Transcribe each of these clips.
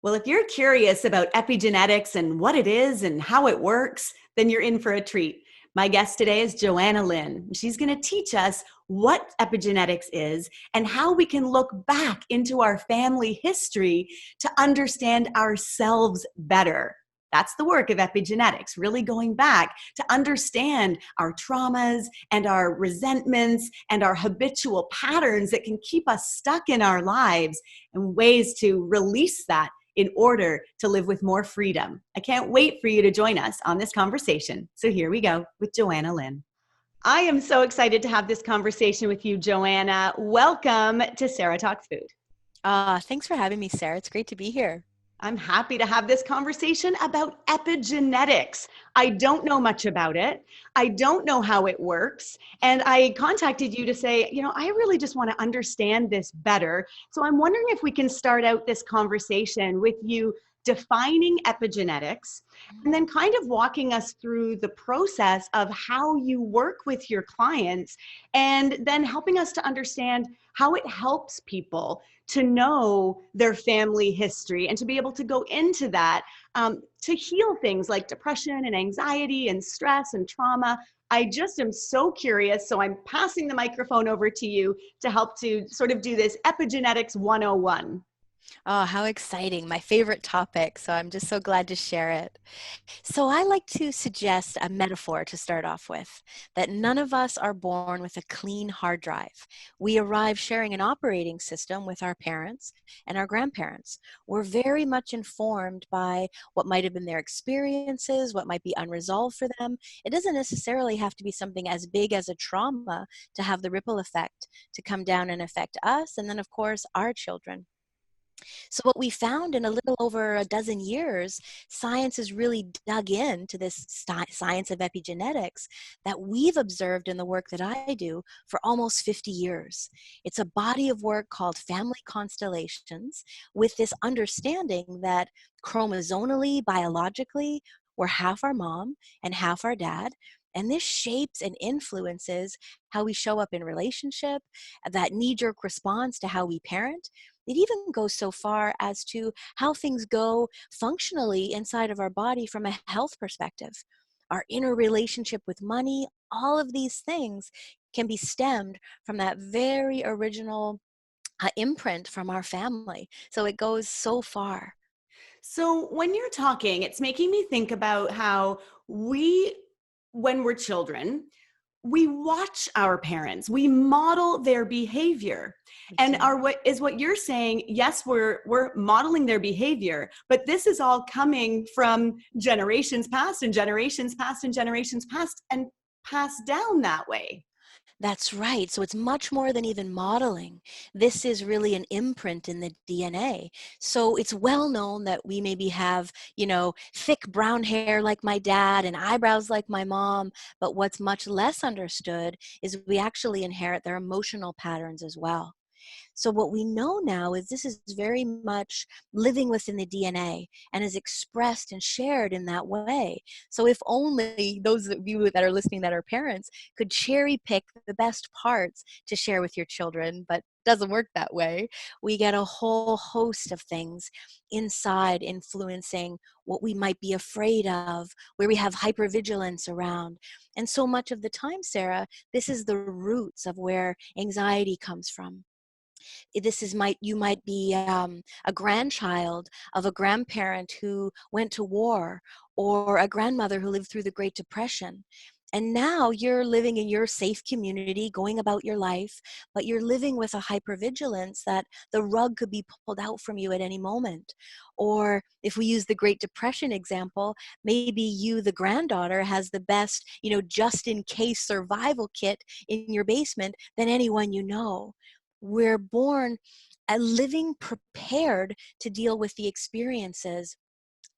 Well, if you're curious about epigenetics and what it is and how it works, then you're in for a treat. My guest today is Johanna Lynn. She's going to teach us what epigenetics is and how we can look back into our family history to understand ourselves better. That's the work of epigenetics, really going back to understand our traumas and our resentments and our habitual patterns that can keep us stuck in our lives and ways to release that in order to live with more freedom. I can't wait for you to join us on this conversation. So here we go with Johanna Lynn. I am so excited to have this conversation with you, Johanna. Welcome to Sarah Talks Food. Thanks for having me, Sarah. It's great to be here. I'm happy to have this conversation about epigenetics. I don't know much about it. I don't know how it works. And I contacted you to say, I really just want to understand this better. So I'm wondering if we can start out this conversation with you defining epigenetics and then kind of walking us through the process of how you work with your clients and then helping us to understand how it helps people to know their family history and to be able to go into that to heal things like depression and anxiety and stress and trauma. I just am so curious. So I'm passing the microphone over to you to help to sort of do this epigenetics 101. Oh, how exciting. My favorite topic. So I'm just so glad to share it. So I like to suggest a metaphor to start off with, that none of us are born with a clean hard drive. We arrive sharing an operating system with our parents and our grandparents. We're very much informed by what might have been their experiences, what might be unresolved for them. It doesn't necessarily have to be something as big as a trauma to have the ripple effect to come down and affect us, and then, of course, our children. So what we found in a little over a dozen years, science has really dug into this science of epigenetics that we've observed in the work that I do for almost 50 years. It's a body of work called family constellations with this understanding that chromosomally, biologically, we're half our mom and half our dad. And this shapes and influences how we show up in relationship, that knee-jerk response to how we parent. It even goes so far as to how things go functionally inside of our body from a health perspective. Our inner relationship with money, all of these things can be stemmed from that very original imprint from our family. So it goes so far. So when you're talking, it's making me think about how we, when we're children, we watch our parents, we model their behavior. We And do. what you're saying, yes, we're modeling their behavior, but this is all coming from generations past and generations past and generations past and passed down that way. That's right. So it's much more than even modeling. This is really an imprint in the DNA. So it's well known that we maybe have, thick brown hair like my dad and eyebrows like my mom. But what's much less understood is we actually inherit their emotional patterns as well. So what we know now is this is very much living within the DNA and is expressed and shared in that way. So if only those of you that are listening that are parents could cherry pick the best parts to share with your children, but doesn't work that way. We get a whole host of things inside influencing what we might be afraid of, where we have hypervigilance around. And so much of the time, Sarah, this is the roots of where anxiety comes from. You might be a grandchild of a grandparent who went to war, or a grandmother who lived through the Great Depression. And now you're living in your safe community, going about your life, but you're living with a hypervigilance that the rug could be pulled out from you at any moment. Or if we use the Great Depression example, maybe you, the granddaughter, has the best, just in case survival kit in your basement than anyone you know. We're born living prepared to deal with the experiences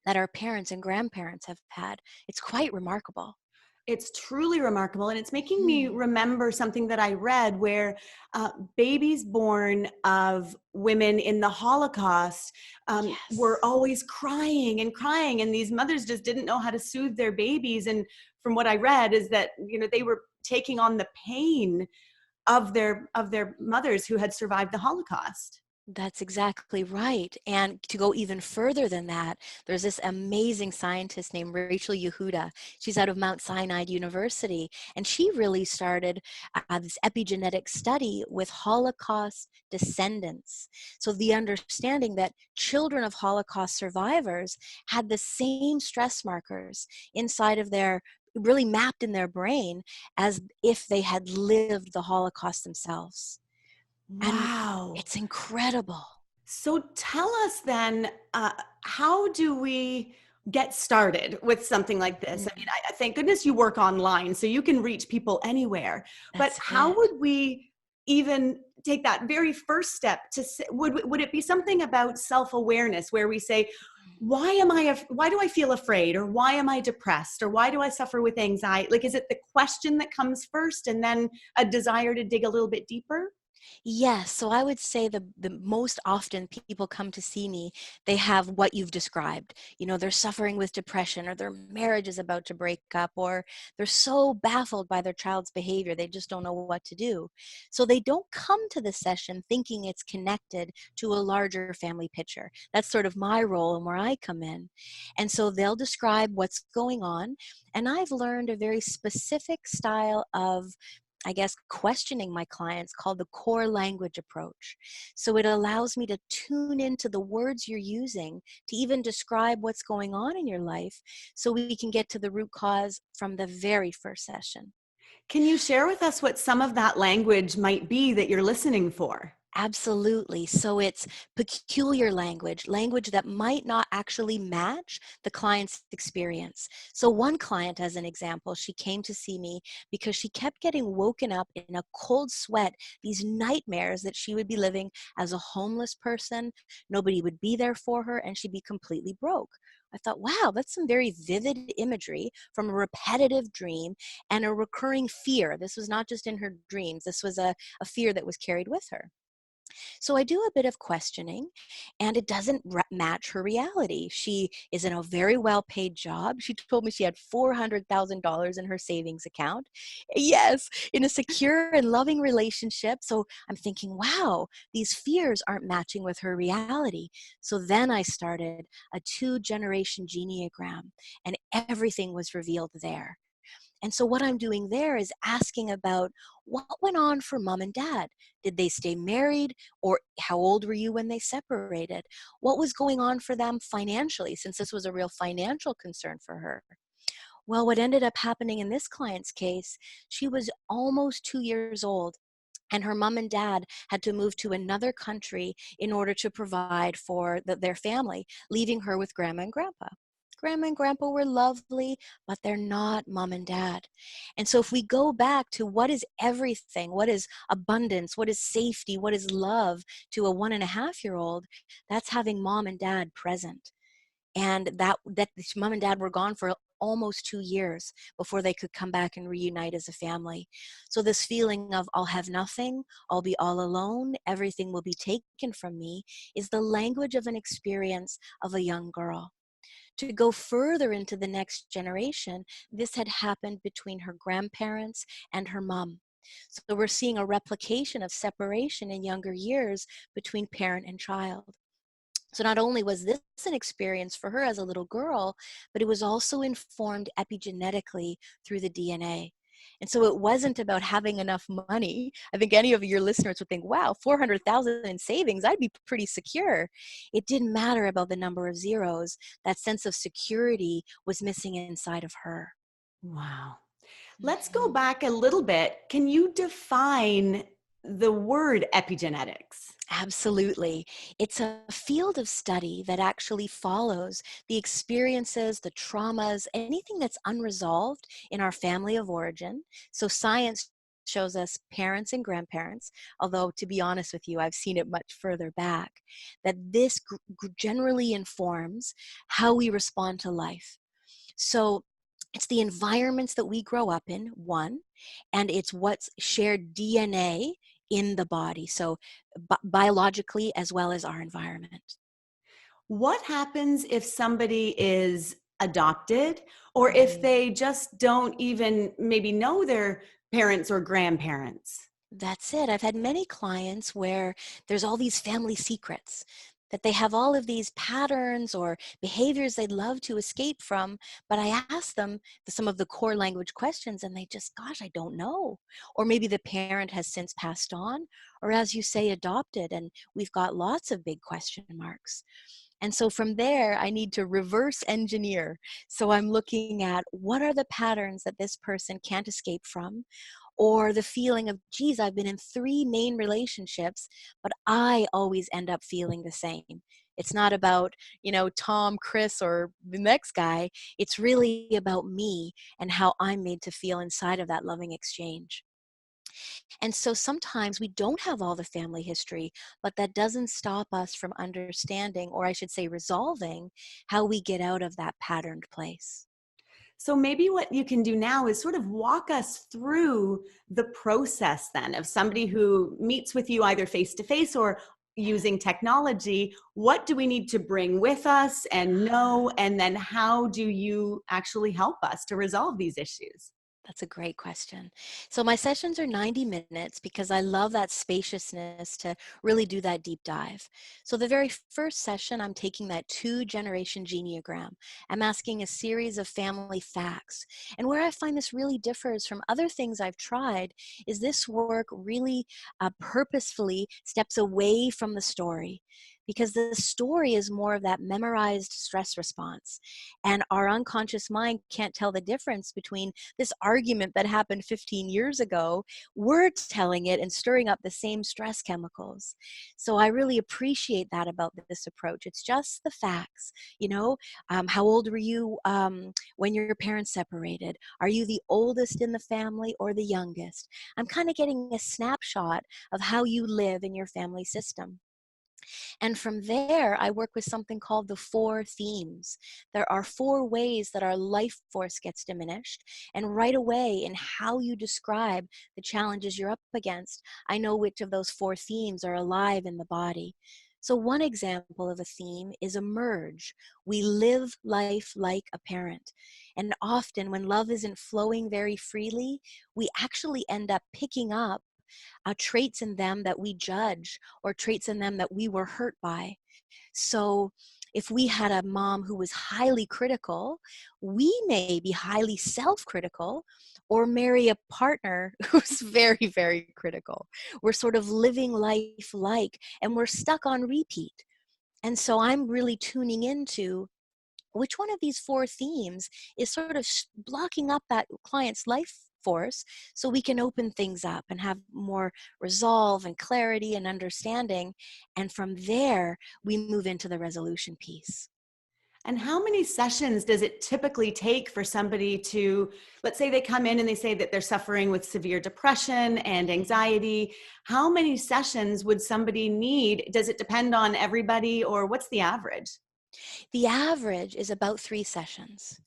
that our parents and grandparents have had. It's quite remarkable. It's truly remarkable. And it's making me Hmm. remember something that I read where babies born of women in the Holocaust were Yes. always crying and crying. And these mothers just didn't know how to soothe their babies. And from what I read is that, they were taking on the pain of their mothers who had survived the Holocaust. That's exactly right. And to go even further than that, there's this amazing scientist named Rachel Yehuda. She's out of Mount Sinai University, and she really started this epigenetic study with Holocaust descendants. So the understanding that children of Holocaust survivors had the same stress markers inside of their, really mapped in their brain, as if they had lived the Holocaust themselves. And Wow. it's incredible. So tell us then, how do we get started with something like this? I mean, Mhm. thank goodness you work online, so you can reach people anywhere. But That's how it. would we even take that very first step to would it be something about self-awareness where we say, why do I feel afraid, or why am I depressed, or why do I suffer with anxiety? Like, is it the question that comes first and then a desire to dig a little bit deeper? Yes, so I would say the most often people come to see me, they have what you've described. You know, they're suffering with depression, or their marriage is about to break up, or they're so baffled by their child's behavior, they just don't know what to do. So they don't come to the session thinking it's connected to a larger family picture. That's sort of my role and where I come in. And so they'll describe what's going on, and I've learned a very specific style of, I guess, questioning my clients, called the core language approach. So it allows me to tune into the words you're using to even describe what's going on in your life, so we can get to the root cause from the very first session. Can you share with us what some of that language might be that you're listening for? Absolutely. So it's peculiar language, language that might not actually match the client's experience. So one client, as an example, she came to see me because she kept getting woken up in a cold sweat, these nightmares that she would be living as a homeless person, nobody would be there for her, and she'd be completely broke. I thought, wow, that's some very vivid imagery from a repetitive dream and a recurring fear. This was not just in her dreams, this was a fear that was carried with her. So I do a bit of questioning, and it doesn't match her reality. She is in a very well paid job. She told me she had $400,000 in her savings account. Yes, in a secure and loving relationship. So I'm thinking, wow, these fears aren't matching with her reality. So then I started a 2-generation genealogram, and everything was revealed there. And so what I'm doing there is asking about what went on for mom and dad. Did they stay married, or how old were you when they separated? What was going on for them financially, since this was a real financial concern for her? Well, what ended up happening in this client's case, she was almost 2 years old, and her mom and dad had to move to another country in order to provide for their family, leaving her with grandma and grandpa. Grandma and grandpa were lovely, but they're not mom and dad. And so if we go back to what is everything, what is abundance, what is safety, what is love to a 1.5-year-old, that's having mom and dad present. And that this mom and dad were gone for almost 2 years before they could come back and reunite as a family. So this feeling of I'll have nothing, I'll be all alone, everything will be taken from me, is the language of an experience of a young girl. To go further into the next generation, this had happened between her grandparents and her mom. So we're seeing a replication of separation in younger years between parent and child. So not only was this an experience for her as a little girl, but it was also informed epigenetically through the DNA. And so it wasn't about having enough money. I think any of your listeners would think, wow, 400,000 in savings, I'd be pretty secure. It didn't matter about the number of zeros. That sense of security was missing inside of her. Wow. Let's go Mhm. back a little bit. Can you define the word epigenetics? Absolutely. It's a field of study that actually follows the experiences, the traumas, anything that's unresolved in our family of origin. So science shows us parents and grandparents, although to be honest with you, I've seen it much further back, that this generally informs how we respond to life. So it's the environments that we grow up in, one, and it's what's shared DNA in the body. So biologically as well as our environment. What happens if somebody is adopted, or if Mhm. they just don't even maybe know their parents or grandparents? That's it. I've had many clients where there's all these family secrets, that they have all of these patterns or behaviors they'd love to escape from. But I ask them some of the core language questions and they just, gosh, I don't know. Or maybe the parent has since passed on, or as you say, adopted, and we've got lots of big question marks. And so from there, I need to reverse engineer. So I'm looking at what are the patterns that this person can't escape from, or the feeling of, geez, I've been in 3 main relationships, but I always end up feeling the same. It's not about, Tom, Chris, or the next guy. It's really about me and how I'm made to feel inside of that loving exchange. And so sometimes we don't have all the family history, but that doesn't stop us from understanding, or I should say, resolving how we get out of that patterned place. So maybe what you can do now is sort of walk us through the process then of somebody who meets with you either face to face or using technology. What do we need to bring with us and know? And then how do you actually help us to resolve these issues? That's a great question. So my sessions are 90 minutes because I love that spaciousness to really do that deep dive. So the very first session, I'm taking that 2-generation genealogram. I'm asking a series of family facts. And where I find this really differs from other things I've tried is this work really purposefully steps away from the story, because the story is more of that memorized stress response. And our unconscious mind can't tell the difference between this argument that happened 15 years ago, we're telling it and stirring up the same stress chemicals. So I really appreciate that about this approach. It's just the facts. How old were you when your parents separated? Are you the oldest in the family or the youngest? I'm kind of getting a snapshot of how you live in your family system. And from there, I work with something called the 4 themes. There are 4 ways that our life force gets diminished. And right away, in how you describe the challenges you're up against, I know which of those 4 themes are alive in the body. So one example of a theme is emerge. We live life like a parent. And often when love isn't flowing very freely, we actually end up picking up traits in them that we judge, or traits in them that we were hurt by. So if we had a mom who was highly critical, we may be highly self-critical, or marry a partner who's very, very critical. We're sort of living life like, and we're stuck on repeat. And so I'm really tuning into which one of these 4 themes is sort of blocking up that client's life force, so we can open things up and have more resolve and clarity and understanding. And from there, we move into the resolution piece. And how many sessions does it typically take for somebody to, let's say they come in and they say that they're suffering with severe depression and anxiety? How many sessions would somebody need? Does it depend on everybody, or what's the average? The average is about 3 sessions.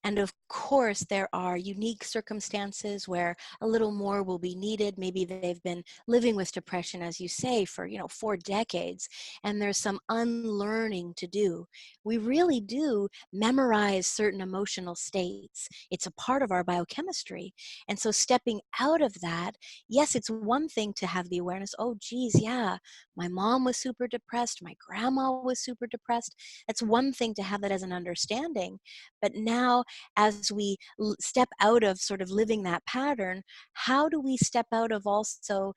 And of course, there are unique circumstances where a little more will be needed. Maybe they've been living with depression, as you say, for 4 decades, and there's some unlearning to do. We really do memorize certain emotional states. It's a part of our biochemistry. And so stepping out of that, yes, it's one thing to have the awareness, oh, geez, yeah, my mom was super depressed, my grandma was super depressed. That's one thing to have that as an understanding. But now, as we step out of sort of living that pattern, how do we step out of also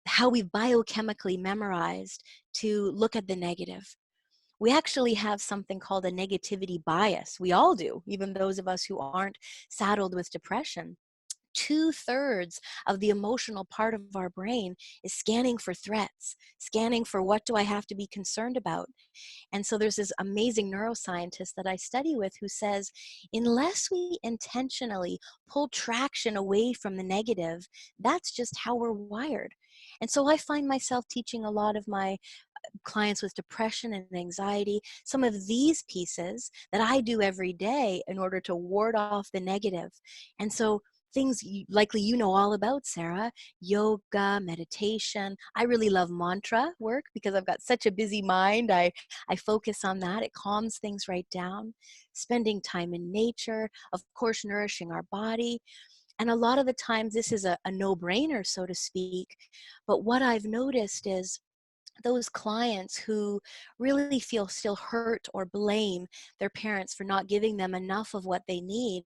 how we've biochemically memorized to look at the negative? We actually have something called a negativity bias. We all do, even those of us who aren't saddled with depression. 2/3 of the emotional part of our brain is scanning for threats, scanning for what do I have to be concerned about. And so there's this amazing neuroscientist that I study with who says, unless we intentionally pull traction away from the negative, that's just how we're wired. And so I find myself teaching a lot of my clients with depression and anxiety some of these pieces that I do every day in order to ward off the negative. And so things likely all about, Sarah: yoga, meditation. I really love mantra work because I've got such a busy mind. I focus on that. It calms things right down. Spending time in nature, of course, nourishing our body. And a lot of the times this is a no-brainer, so to speak. But what I've noticed is those clients who really feel still hurt or blame their parents for not giving them enough of what they need,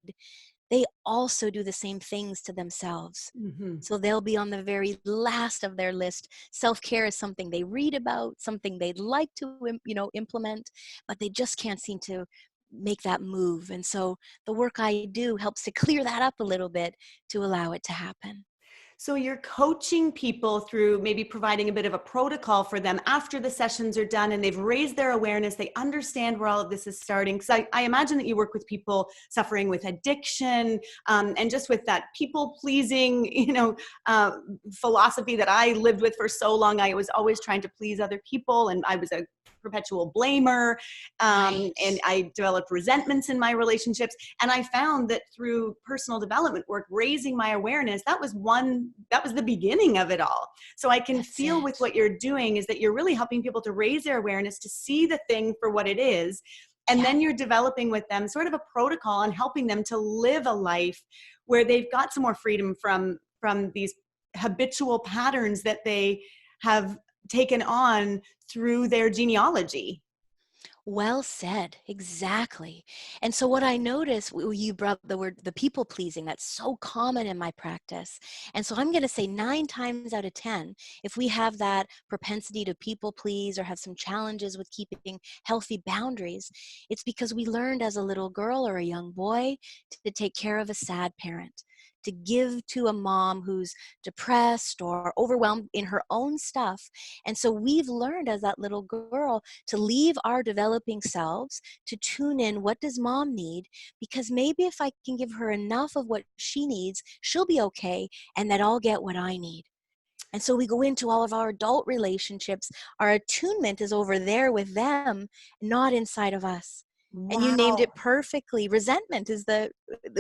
they also do the same things to themselves. Mm-hmm. So they'll be on the very last of their list. Self-care is something they read about, something they'd like to, implement, but they just can't seem to make that move. And so the work I do helps to clear that up a little bit to allow it to happen. So you're coaching people through maybe providing a bit of a protocol for them after the sessions are done and they've raised their awareness, they understand where all of this is starting. Because I imagine that you work with people suffering with addiction, and just with that people pleasing, philosophy that I lived with for so long. I was always trying to please other people, and I was a perpetual blamer, and Right. I developed resentments in my relationships. And I found that through personal development work, raising my awareness, that was the beginning of it all. So I can That's feel with it. what you're doing is that you're really helping people to raise their awareness, to see the thing for what it is. And Yeah. then you're developing with them sort of a protocol and helping them to live a life where they've got some more freedom from these habitual patterns that they have taken on through their genealogy. Well said. Exactly. And so what I notice, you brought the word, the people pleasing, that's so common in my practice. And so I'm going to say 9 times out of 10, if we have that propensity to people please or have some challenges with keeping healthy boundaries, it's because we learned as a little girl or a young boy to take care of a sad parent, to give to a mom who's depressed or overwhelmed in her own stuff. And so we've learned as that little girl to leave our developing selves to tune in, what does mom need? Because maybe if I can give her enough of what she needs, she'll be okay, and that I'll get what I need. And so we go into all of our adult relationships. Our attunement is over there with them, not inside of us. And you named Wow. it perfectly. Resentment is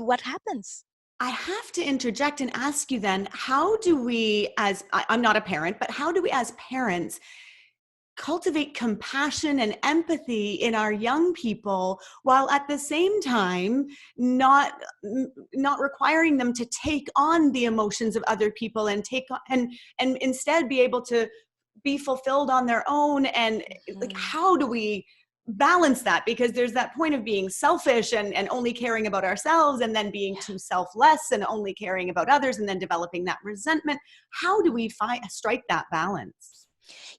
what happens. I have to interject and ask you then, how do we, I'm not a parent, but how do we as parents cultivate compassion and empathy in our young people while at the same time not not requiring them to take on the emotions of other people and take on, and instead be able to be fulfilled on their own? And like, Mhm. how do we balance that? Because there's that point of being selfish and only caring about ourselves, and then being too selfless and only caring about others, and then developing that resentment. How do we strike that balance?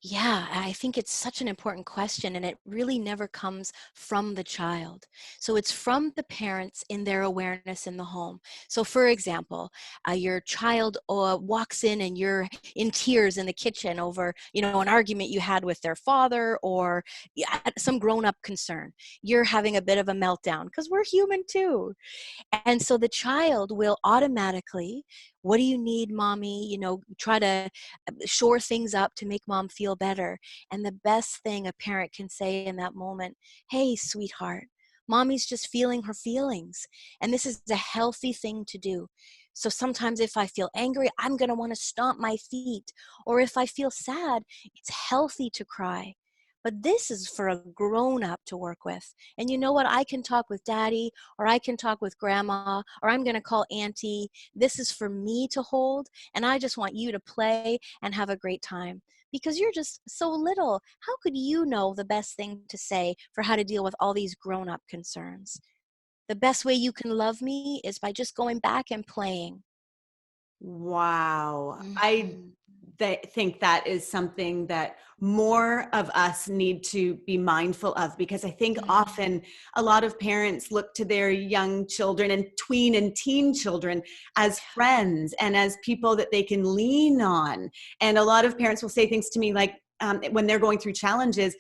Yeah, I think it's such an important question, and it really never comes from the child. So it's from the parents in their awareness in the home. So, for example, your child walks in and you're in tears in the kitchen over, an argument you had with their father, or yeah, some grown-up concern. You're having a bit of a meltdown because we're human too. And so the child will automatically, what do you need, mommy? Try to shore things up to make mom feel better. And the best thing a parent can say in that moment, hey, sweetheart, mommy's just feeling her feelings. And this is a healthy thing to do. So sometimes if I feel angry, I'm going to want to stomp my feet. Or if I feel sad, it's healthy to cry. But this is for a grown up to work with. And you know what? I can talk with daddy, or I can talk with grandma, or I'm going to call auntie. This is for me to hold. And I just want you to play and have a great time because you're just so little. How could you know the best thing to say for how to deal with all these grown up concerns? The best way you can love me is by just going back and playing. Wow. I Mhm. think that is something that more of us need to be mindful of, because I think Mhm. often a lot of parents look to their young children and tween and teen children as friends and as people that they can lean on. And a lot of parents will say things to me like, when they're going through challenges,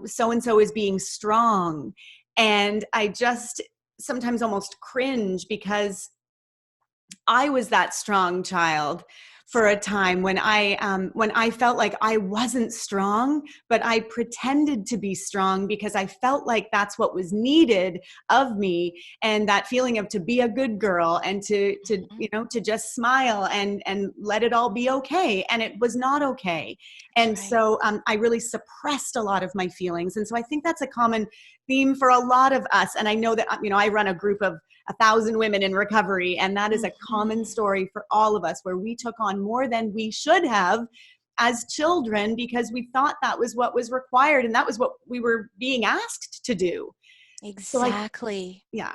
so and so is being strong. And I just sometimes almost cringe because I was that strong child, for a time when I felt like I wasn't strong, but I pretended to be strong because I felt like that's what was needed of me, and that feeling of to be a good girl and to Mhm. you know, to just smile and let it all be okay, and it was not okay. That's And right. so I really suppressed a lot of my feelings, and so I think that's a common theme for a lot of us. And I know that, you know, I run a group of 1,000 women in recovery, and that is a common Mhm. story for all of us, where we took on more than we should have as children because we thought that was what was required and that was what we were being asked to do. So I, Exactly. yeah,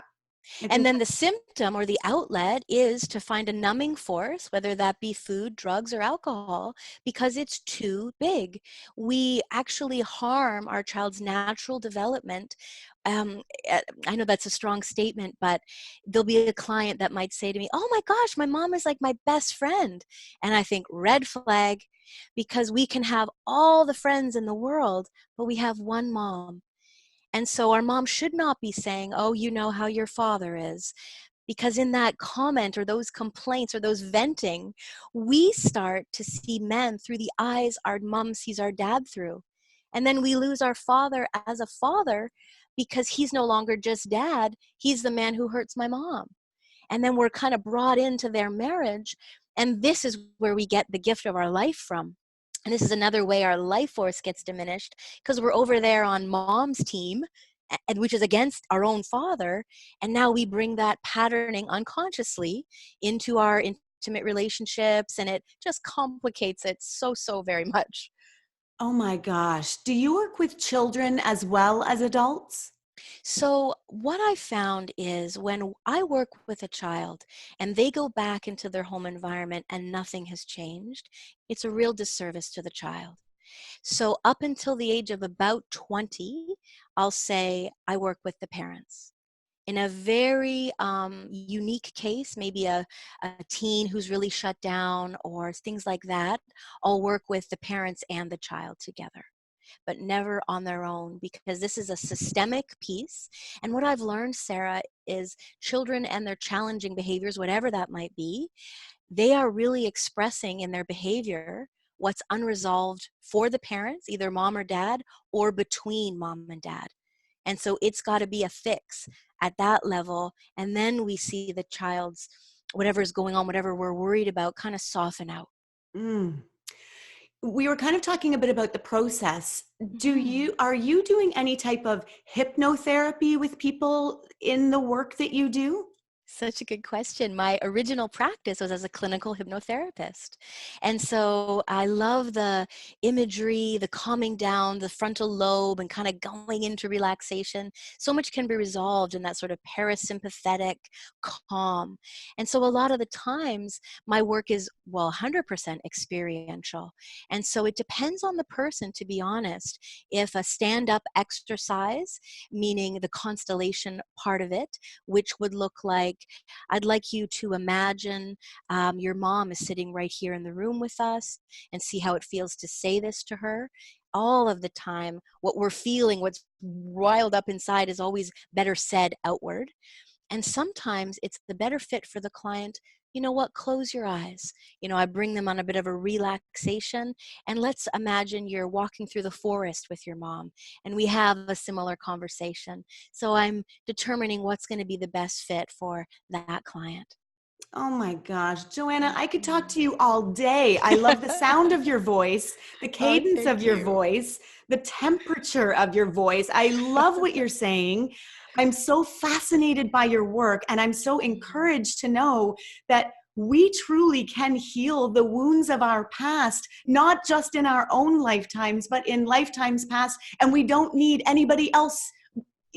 I And think then the symptom or the outlet is to find a numbing force, whether that be food, drugs, or alcohol, because it's too big. We actually harm our child's natural development. I know that's a strong statement, but there'll be a client that might say to me, "Oh my gosh, my mom is like my best friend." And I think, red flag, because we can have all the friends in the world, but we have one mom. And so our mom should not be saying, "Oh, you know how your father is." Because in that comment or those complaints or those venting, we start to see men through the eyes our mom sees our dad through. And then we lose our father as a father because he's no longer just dad, he's the man who hurts my mom. And then we're kind of brought into their marriage. And this is where we get the gift of our life from. And this is another way our life force gets diminished because we're over there on mom's team, and which is against our own father. And now we bring that patterning unconsciously into our intimate relationships, and it just complicates it so, so very much. oh my gosh, do you work with children as well as adults? So, what I found is when I work with a child and they go back into their home environment and nothing has changed, it's a real disservice to the child. So, up until the age of about 20, I'll say I work with the parents. In a very unique case, maybe a teen who's really shut down or things like that, I'll work with the parents and the child together, but never on their own, because this is a systemic piece. And what I've learned, Sarah, is children and their challenging behaviors, whatever that might be, they are really expressing in their behavior what's unresolved for the parents, either mom or dad, or between mom and dad. And so it's got to be a fix at that level. And then we see the child's whatever's going on, whatever we're worried about, kind of soften out. Mm. We were kind of talking a bit about the process. Mhm. Are you doing any type of hypnotherapy with people in the work that you do? Such a good question. My original practice was as a clinical hypnotherapist. And so I love the imagery, the calming down, the frontal lobe, and kind of going into relaxation. So much can be resolved in that sort of parasympathetic calm. And so a lot of the times my work is, well, 100% experiential. And so it depends on the person, to be honest. If a stand up exercise, meaning the constellation part of it, which would look like, I'd like you to imagine your mom is sitting right here in the room with us, and see how it feels to say this to her. All of the time, what we're feeling, what's riled up inside, is always better said outward. And sometimes it's the better fit for the client. You know what? Close your eyes. I bring them on a bit of a relaxation. And let's imagine you're walking through the forest with your mom and we have a similar conversation. So I'm determining what's going to be the best fit for that client. Oh my gosh, Joanna, I could talk Mhm. to you all day. I love the sound of your voice, the Oh, cadence thank of your you. voice, the temperature of your voice. I love what you're saying. I'm so fascinated by your work, and I'm so Mhm. encouraged to know that we truly can heal the wounds of our past, not just in our own lifetimes, but in lifetimes past. And we don't need anybody else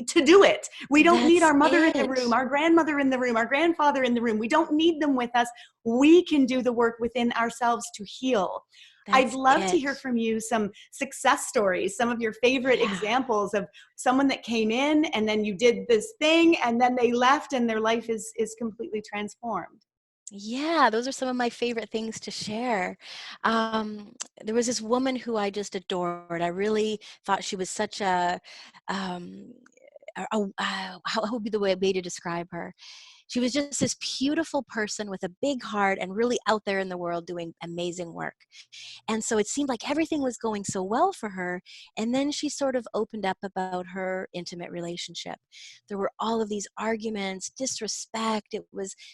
to do it. We don't need That's our mother in the room, it. our grandmother in the room, our grandfather in the room. We don't need them with us. We can do the work within ourselves to heal. I'd That's love to hear it. from you some success stories, some of your favorite Yeah. examples of someone that came in and then you did this thing and then they left and their life is completely transformed. Yeah, those are some of my favorite things to share. Um, there was this woman who I just adored. I really thought she was such um, how would be the way to describe her? She was just this beautiful person with a big heart and really out there in the world doing amazing work. And so it seemed like everything was going so well for her. And then she sort of opened up about her intimate relationship. There were all of these arguments, disrespect.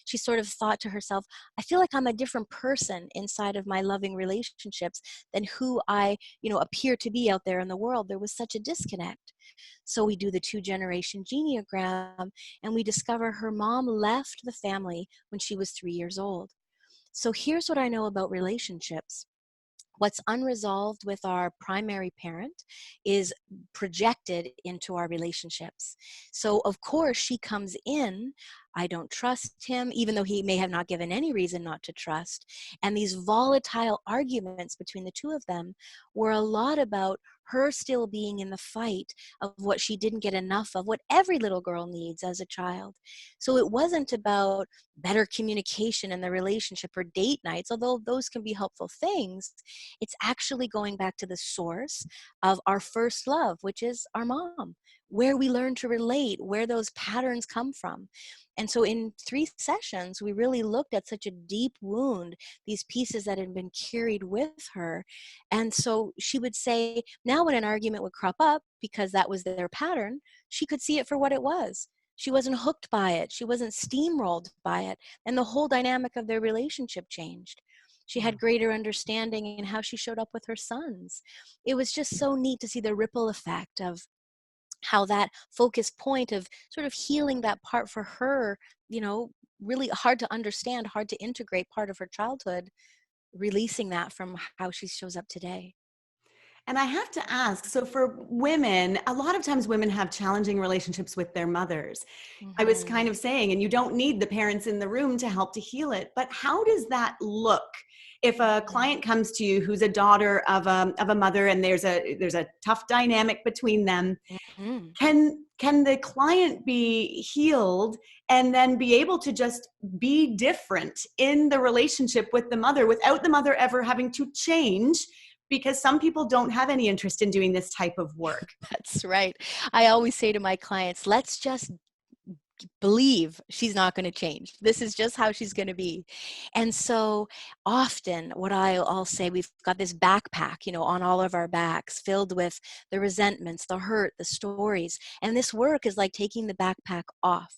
She sort of thought to herself, I feel like I'm a different person inside of my loving relationships than who I, appear to be out there in the world. There was such a disconnect. So we do the 2-generation genealogram, and we discover her mom left the family when she was 3 years old. So here's what I know about relationships. What's unresolved with our primary parent is projected into our relationships. So, of course, she comes in. I don't trust him, even though he may have not given any reason not to trust. And these volatile arguments between the two of them were a lot about her still being in the fight of what she didn't get enough of, what every little girl needs as a child. So it wasn't about better communication in the relationship or date nights, although those can be helpful things. It's actually going back to the source of our first love, which is our mom, where we learn to relate, where those patterns come from. And so in 3 sessions, we really looked at such a deep wound, these pieces that had been carried with her. And so she would say, now when an argument would crop up, because that was their pattern, she could see it for what it was. She wasn't hooked by it. She wasn't steamrolled by it. And the whole dynamic of their relationship changed. She had greater understanding in how she showed up with her sons. It was just so neat to see the ripple effect of how that focus point of sort of healing that part for her, really hard to understand, hard to integrate part of her childhood, releasing that from how she shows up today. And I have to ask, so for women, a lot of times women have challenging relationships with their mothers. I was kind Mm-hmm. of saying, and you don't need the parents in the room to help to heal it, but how does that look? If a client comes to you who's a daughter of a mother and there's a tough dynamic between them, Mm-hmm. can the client be healed and then be able to just be different in the relationship with the mother without the mother ever having to change? Because some people don't have any interest in doing this type of work. That's right. I always say to my clients, let's just believe she's not going to change. This is just how she's going to be. And so often what I'll say, we've got this backpack, on all of our backs filled with the resentments, the hurt, the stories. And this work is like taking the backpack off.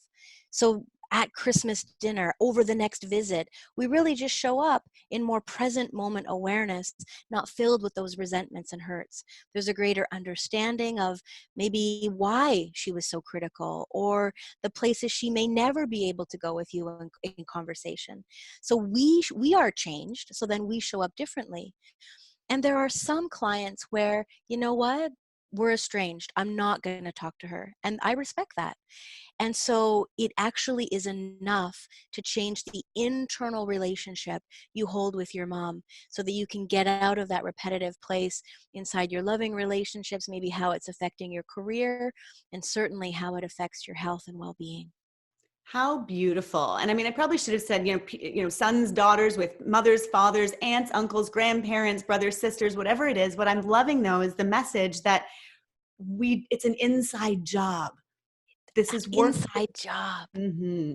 So at Christmas dinner, over the next visit, we really just show up in more present moment awareness, not filled with those resentments and hurts. There's a greater understanding of maybe why she was so critical, or the places she may never be able to go with you in conversation. So we are changed, so then we show up differently. And there are some clients where, you know what, we're estranged. I'm not going to talk to her. And I respect that. And so it actually is enough to change the internal relationship you hold with your mom so that you can get out of that repetitive place inside your loving relationships, maybe how it's affecting your career, and certainly how it affects your health and well-being. How beautiful. And I mean, I probably should have said, sons, daughters with mothers, fathers, aunts, uncles, grandparents, brothers, sisters, whatever it is. What I'm loving though is the message that it's an inside job. This is work. Inside job.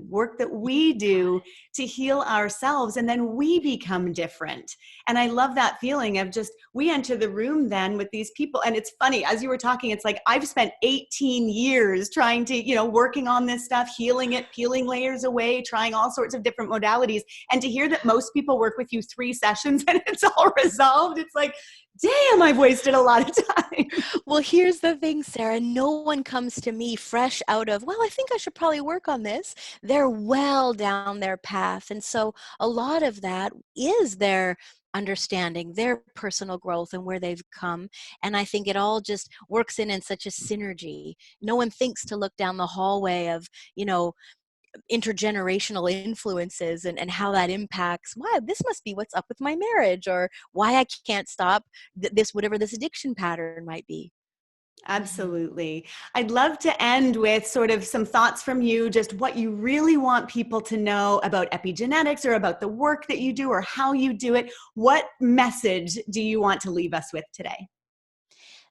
Work that You we got do to heal ourselves, and then we become different. And I love that feeling of just, we enter the room then with these people. And it's funny, as you were talking, it's like I've spent 18 years trying to, working on this stuff, healing it, peeling layers away, trying all sorts of different modalities. And to hear that most people work with you 3 sessions and it's all resolved, it's like, damn, I've wasted a lot of time. Well, here's the thing, Sarah. No one comes to me fresh out of, well, I think I should probably work on this. They're well down their path. And so a lot of that is their understanding, their personal growth and where they've come. And I think it all just works in such a synergy. No one thinks to look down the hallway of, intergenerational influences and how that impacts, wow, this must be what's up with my marriage, or why I can't stop this, whatever this addiction pattern might be. Mhm. Absolutely. I'd love to end with sort of some thoughts from you, just what you really want people to know about epigenetics or about the work that you do or how you do it. What message do you want to leave us with today?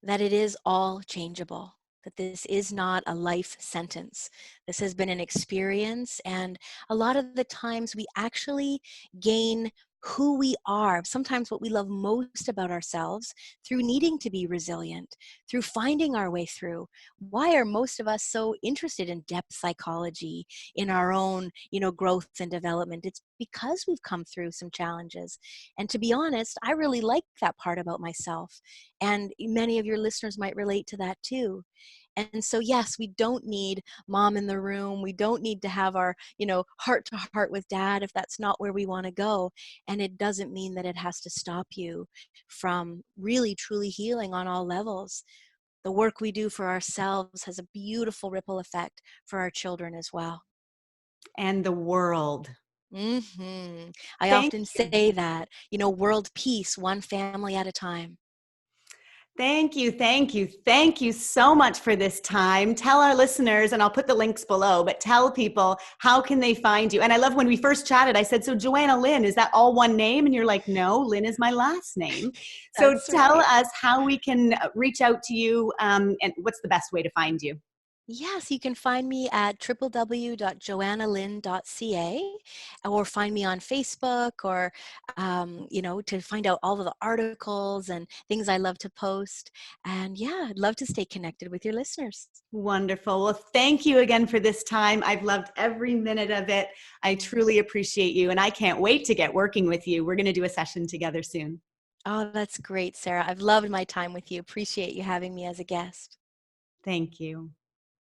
That it is all changeable. that this is not a life sentence. This has been an experience, and a lot of the times we actually gain who we are, sometimes what we love most about ourselves, through needing to be resilient, through finding our way through. Why are most of us so interested in depth psychology, in our own, growth and development? It's because we've come through some challenges. And to be honest, I really like that part about myself. And many of your listeners might relate to that too. And so, yes, we don't need mom in the room. We don't need to have our, heart to heart with dad if that's not where we want to go. And it doesn't mean that it has to stop you from really, truly healing on all levels. The work we do for ourselves has a beautiful ripple effect for our children as well. And the world. I Thank often you. say that, world peace, one family at a time. Thank you, thank you, thank you so much for this time. Tell our listeners, and I'll put the links below, but tell people, how can they find you? And I love when we first chatted, I said, so Johanna Lynn, is that all one name? And you're like, no, Lynn is my last name. So That's tell right. us how we can reach out to you, and what's the best way to find you? Yes, you can find me at www.johannalynn.ca, or find me on Facebook, or, to find out all of the articles and things I love to post. And yeah, I'd love to stay connected with your listeners. Wonderful. Well, thank you again for this time. I've loved every minute of it. I truly appreciate you, and I can't wait to get working with you. We're going to do a session together soon. Oh, that's great, Sarah. I've loved my time with you. Appreciate you having me as a guest. Thank you.